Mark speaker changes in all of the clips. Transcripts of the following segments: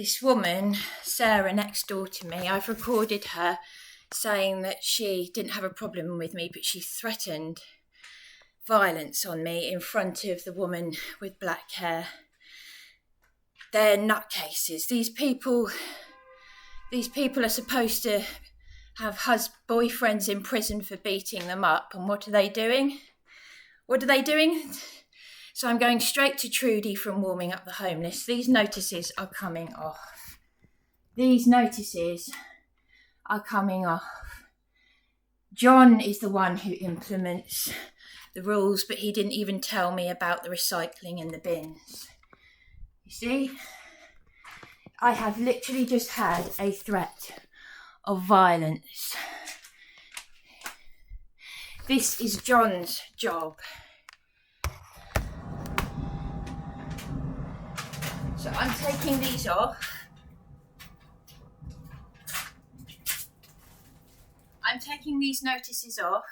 Speaker 1: this woman, Sarah, next door to me, I've recorded her saying that she didn't have a problem with me, but she threatened violence on me in front of the woman with black hair. They're nutcases. These people are supposed to have boyfriends in prison for beating them up, and what are they doing? So I'm going straight to Trudy from Warming Up the Homeless. These notices are coming off. John is the one who implements the rules, but he didn't even tell me about the recycling and the bins. You see? I have literally just had a threat of violence. This is John's job. So I'm taking these off. I'm taking these notices off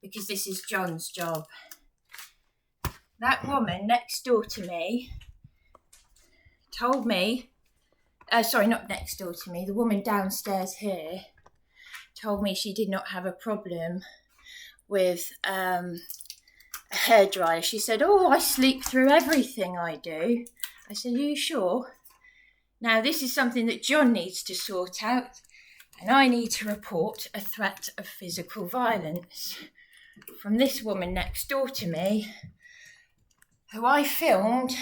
Speaker 1: because this is John's job. That woman next door to me told me, not next door to me, the woman downstairs here told me she did not have a problem with a hairdryer. She said, "Oh, I sleep through everything I do." I said, "Are you sure?" Now, this is something that John needs to sort out, and I need to report a threat of physical violence from this woman next door to me, who I filmed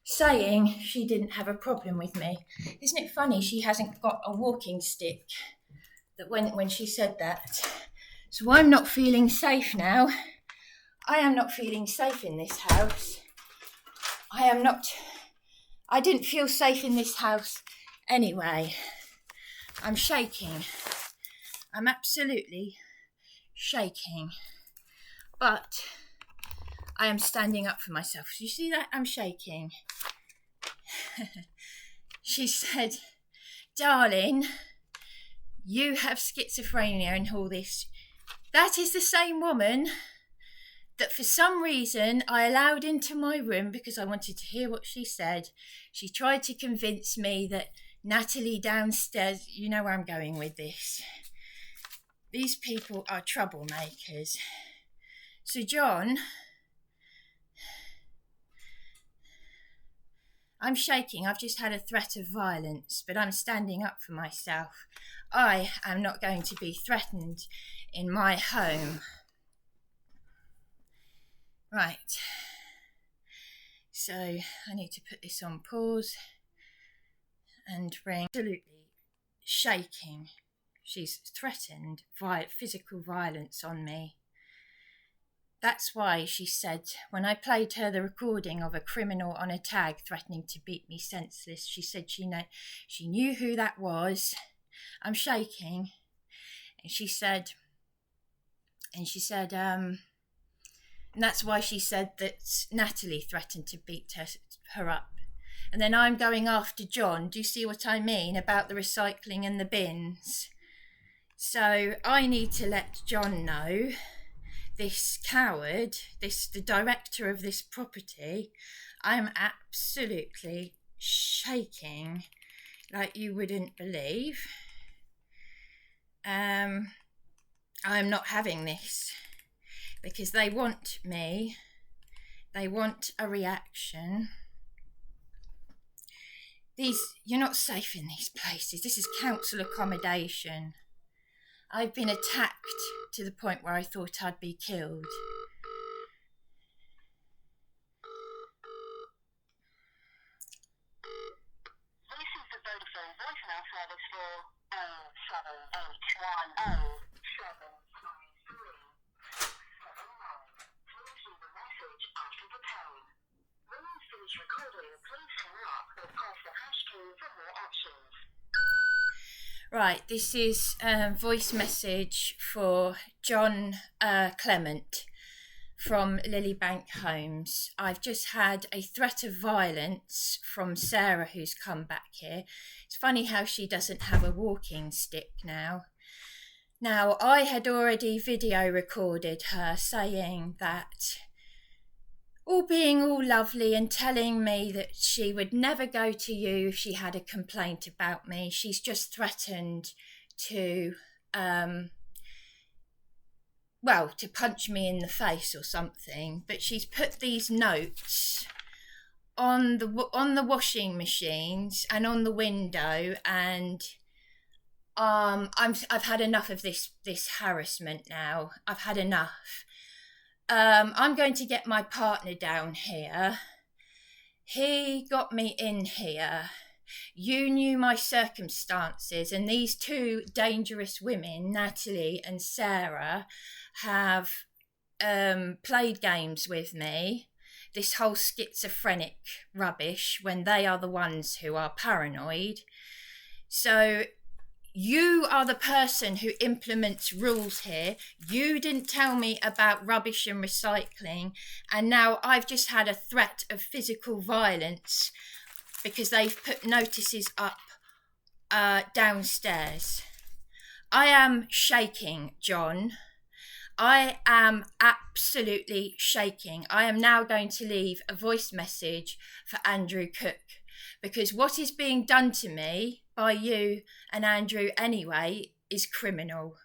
Speaker 1: saying she didn't have a problem with me. Isn't it funny she hasn't got a walking stick that when she said that? So I'm not feeling safe now. I am not feeling safe in this house. I didn't feel safe in this house anyway. I'm shaking. I'm absolutely shaking. But I am standing up for myself. You see that? I'm shaking. She said, "Darling, you have schizophrenia and all this." That is the same woman that for some reason I allowed into my room because I wanted to hear what she said. She tried to convince me that Natalie downstairs, you know where I'm going with this. These people are troublemakers. So John, I'm shaking. I've just had a threat of violence, but I'm standing up for myself. I am not going to be threatened in my home. Right. So I need to put this on pause and ring. Absolutely shaking. She's threatened physical violence on me. That's why she said, when I played her the recording of a criminal on a tag threatening to beat me senseless, she said she knew who that was. I'm shaking. And she said, and that's why she said that Natalie threatened to beat her up. And then I'm going after John. Do you see what I mean about the recycling and the bins? So I need to let John know, this coward, the director of this property. I'm absolutely shaking like you wouldn't believe. I'm not having this because they want me. They want a reaction. You're not safe in these places. This is council accommodation. I've been attacked to the point where I thought I'd be killed.
Speaker 2: This is the Vodafone voicemail service for 0781073. Please leave a message after the tone. When you finish recording, please hang up or press the hash key for more options.
Speaker 1: Right, this is a voice message for John Clement from Lilybank Homes. I've just had a threat of violence from Sarah, who's come back here. It's funny how she doesn't have a walking stick now. Now, I had already video recorded her saying that all being all lovely and telling me that she would never go to you if she had a complaint about me. She's just threatened to, to punch me in the face or something. But she's put these notes on the washing machines and on the window, and I've had enough of this harassment now. I've had enough. I'm going to get my partner down here. He got me in here. You knew my circumstances, and these two dangerous women, Natalie and Sarah, have played games with me. This whole schizophrenic rubbish, when they are the ones who are paranoid. So you are the person who implements rules here. You didn't tell me about rubbish and recycling, and now I've just had a threat of physical violence because they've put notices up downstairs. I am shaking, John. I am absolutely shaking. I am now going to leave a voice message for Andrew Cook, because what is being done to me by you and Andrew anyway is criminal.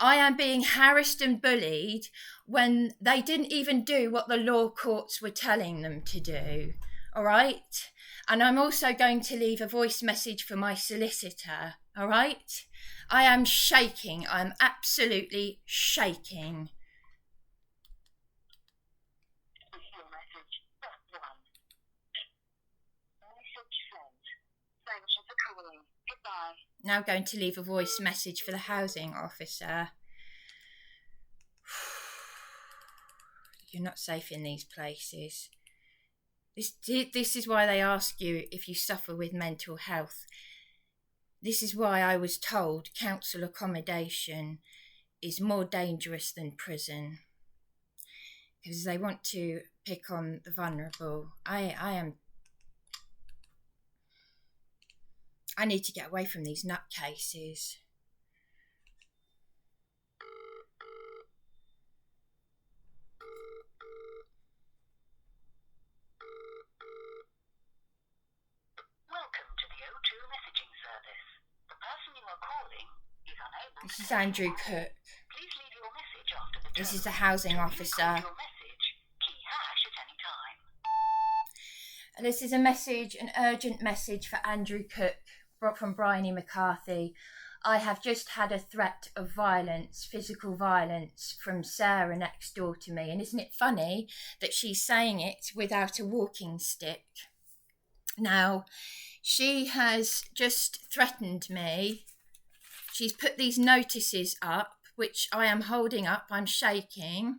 Speaker 1: I am being harassed and bullied when they didn't even do what the law courts were telling them to do. All right? And I'm also going to leave a voice message for my solicitor. All right? I am shaking. I'm absolutely shaking. Now going to leave a voice message for the housing officer. You're not safe in these places. This is why they ask you if you suffer with mental health. This is why I was told council accommodation is more dangerous than prison. Because they want to pick on the vulnerable. I need to get away from these nutcases.
Speaker 2: Welcome to the O2 messaging service. The person you are calling is unable.
Speaker 1: This is Andrew Cook.
Speaker 2: Please leave your message after the tone.
Speaker 1: This is the housing officer.
Speaker 2: Your message, key hash at any time.
Speaker 1: This is an urgent message for Andrew Cook from Bryony McCarthy. I have just had a threat of violence, physical violence, from Sarah next door to me. And isn't it funny that she's saying it without a walking stick? Now, she has just threatened me. She's put these notices up, which I am holding up. I'm shaking.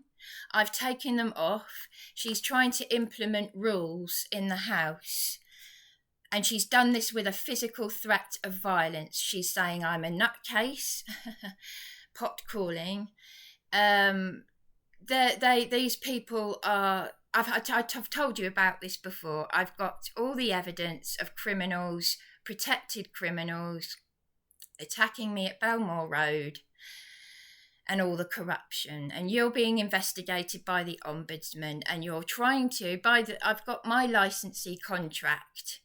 Speaker 1: I've taken them off. She's trying to implement rules in the house. And she's done this with a physical threat of violence. She's saying I'm a nutcase, pot calling. These people are... I've told you about this before. I've got all the evidence of criminals, protected criminals, attacking me at Belmore Road, and all the corruption. And you're being investigated by the Ombudsman, and you're trying to... I've got my licensee contract.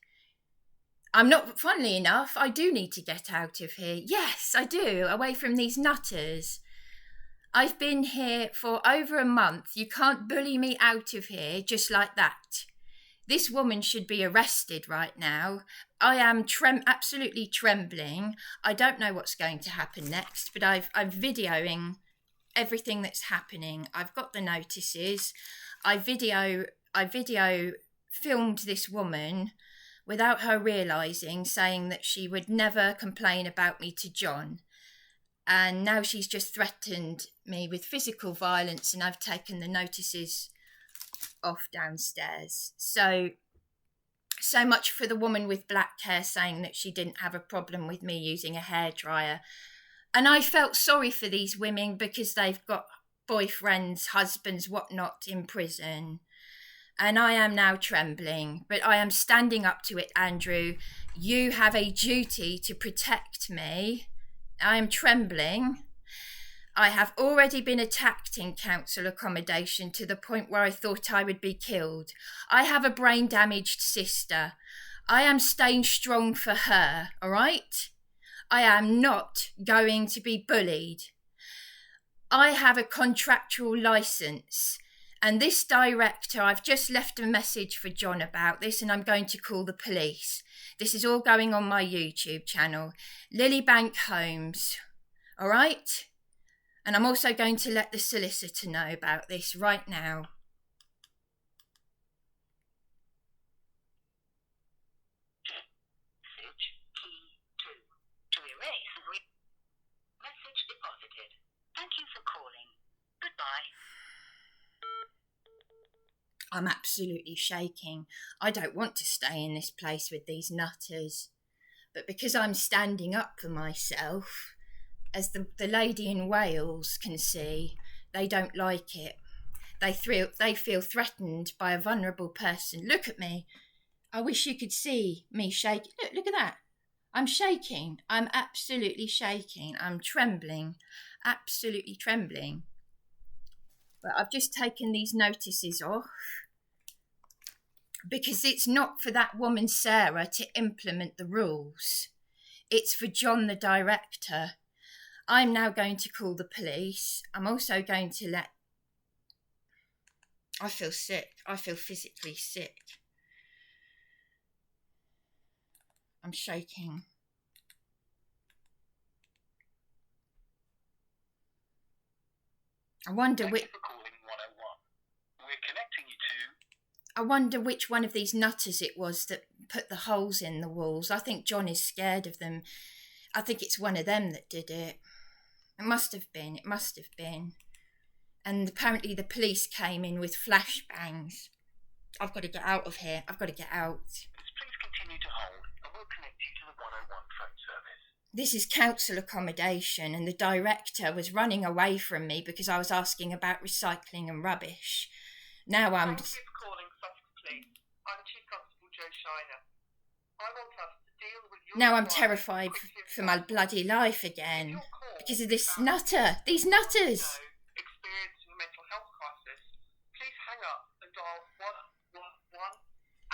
Speaker 1: I'm not, funnily enough, I do need to get out of here. Yes, I do, away from these nutters. I've been here for over a month. You can't bully me out of here just like that. This woman should be arrested right now. I am absolutely trembling. I don't know what's going to happen next, but I'm videoing everything that's happening. I've got the notices. I video filmed this woman without her realising, saying that she would never complain about me to John. And now she's just threatened me with physical violence, and I've taken the notices off downstairs. So much for the woman with black hair saying that she didn't have a problem with me using a hairdryer. And I felt sorry for these women because they've got boyfriends, husbands, whatnot in prison. And I am now trembling, but I am standing up to it, Andrew. You have a duty to protect me. I am trembling. I have already been attacked in council accommodation to the point where I thought I would be killed. I have a brain-damaged sister. I am staying strong for her, all right? I am not going to be bullied. I have a contractual license. And this director, I've just left a message for John about this, and I'm going to call the police. This is all going on my YouTube channel, Lilybank Homes, all right? And I'm also going to let the solicitor know about this right now.
Speaker 2: Message key 2. To erase, message deposited. Thank you for calling. Goodbye.
Speaker 1: I'm absolutely shaking. I don't want to stay in this place with these nutters. But because I'm standing up for myself, as the lady in Wales can see, they don't like it. They feel threatened by a vulnerable person. Look at me. I wish you could see me shaking. Look at that. I'm shaking. I'm absolutely shaking. I'm trembling. Absolutely trembling. But I've just taken these notices off because it's not for that woman Sarah to implement the rules. It's for John, the director. I'm now going to call the police. I'm also going to let... I feel sick. I feel physically sick. I'm shaking. I wonder which...
Speaker 2: Thank you for calling 101. We're connecting you to...
Speaker 1: I wonder which one of these nutters it was that put the holes in the walls. I think John is scared of them. I think it's one of them that did it. It must have been. It must have been. And apparently the police came in with flashbangs. I've got to get out of here. I've got to get out.
Speaker 2: Please continue to hold and we'll connect you to the 101 phone service.
Speaker 1: This is council accommodation, and the director was running away from me because I was asking about recycling and rubbish. Now I'm...
Speaker 3: Thank you for calling Sussex Police. I'm Chief Constable Joe Shiner. I want us to deal with your...
Speaker 1: Now I'm terrified for my bloody life again because of this nutter. These nutters.
Speaker 3: Experiencing a mental health crisis, please hang up and dial 111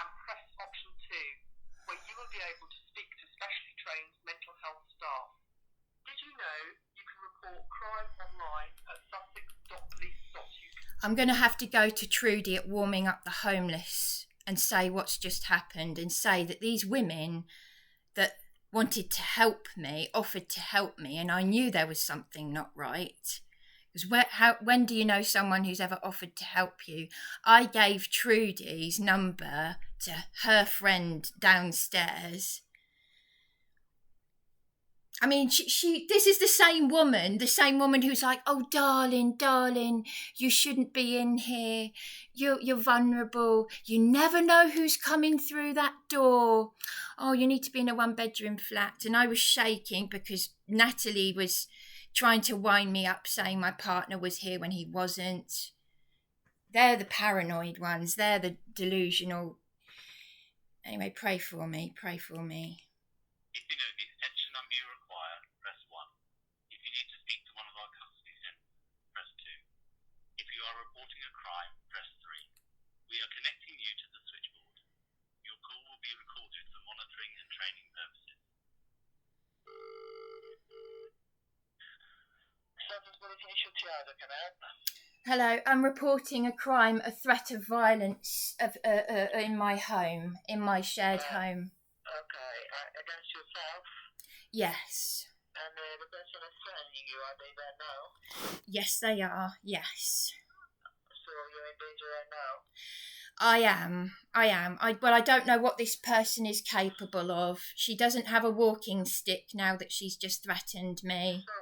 Speaker 3: and press option 2, where you will be able to speak to specially trained mental health staff. Did you know you can report crime online at sussex.police.uk?
Speaker 1: I'm going to have to go to Trudy at Warming Up the Homeless and say what's just happened, and say that these women that wanted to help me offered to help me, and I knew there was something not right. Because when do you know someone who's ever offered to help you? I gave Trudy's number to her friend downstairs. I mean, this is the same woman who's like, oh, darling, you shouldn't be in here. You're vulnerable. You never know who's coming through that door. Oh, you need to be in a one-bedroom flat. And I was shaking because Natalie was trying to wind me up, saying my partner was here when he wasn't. They're the paranoid ones. They're the delusional. Anyway, pray for me. Pray for me.
Speaker 4: If you know the extension number you require, press 1. If you need to speak to one of our custody centres, press 2. If you are reporting a crime, press 3. We are connecting you to the switchboard. Your call will be recorded for monitoring and training purposes.
Speaker 1: Hello, I'm reporting a crime, a threat of violence in my home, in my shared home.
Speaker 2: Okay, against yourself?
Speaker 1: Yes.
Speaker 2: And the person is threatening you, are they there now?
Speaker 1: Yes, they are, yes.
Speaker 2: So you're in danger right now?
Speaker 1: I am. I don't know what this person is capable of. She doesn't have a walking stick now that she's just threatened me.
Speaker 2: So